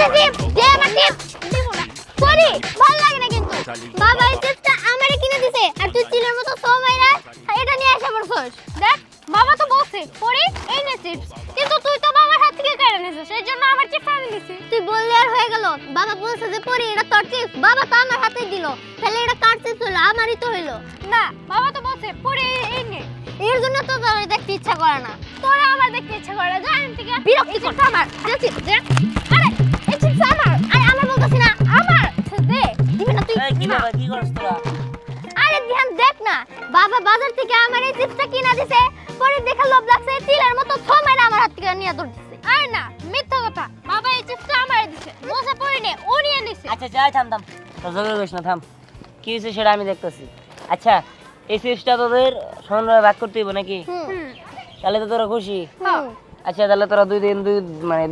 chips দে আমার chips দিব না পরি ভালো লাগে না কিন্তু বাবা এই চিপসটা আমারে কিনে দিছে আর তুই চিলের মতো সো মাইরা এটা নিয়ে আসা পড়ছস দেখ বাবা তো বলছে পরি এই নে চিপস কিন্তু তুই তো বাবার হাত থেকে কেড়ে নিছিস সেই জন্য আমার চিপস আমি দিছি তুই বললে আর হয়ে গেল বাবা বলছে যে পরি এটা তোর চিপস বাবা তো আমার হাতেই দিল তাহলে এটা কার চিপস হলো আমারই তো হলো না বাবা তো বলছে পরি এই নে এর জন্য তো তোর দেখতে ইচ্ছা করে না তোর আমার দেখতে ইচ্ছা করে না জানেন থেকে বিরক্তি করছ আমার চিপস দে আরে এই চিপস আমার আরে আমার বলতাছি না আমার দে দিবি না তুই কি বাবা কি করছ তোরা আরে ধ্যান দেখ না বাবা বাজার থেকে আমার এই চিপসটা কিনা দিছে পরে দেখা লোভ লাগছে চিলের মতো ছমাইরা আমার হাত থেকে নিয়ে দৌড় দিছে আরে না মিথ্যা কথা বাবা এই চিপসটা আমারে দিছে বসে পড়ে নে ও নিয়ে নিছে আচ্ছা যাই থাম থাম তোর জোরে করিস না থাম কি হয়েছে সেটা আমি দেখতেছি আচ্ছা এই চিপসটা তোদের সমানভাবে ভাগ করতে হইব নাকি হুম তাহলে তো তোরা খুশি হ্যাঁ আচ্ছা তাহলে তোরা দুই দিন দুই মানে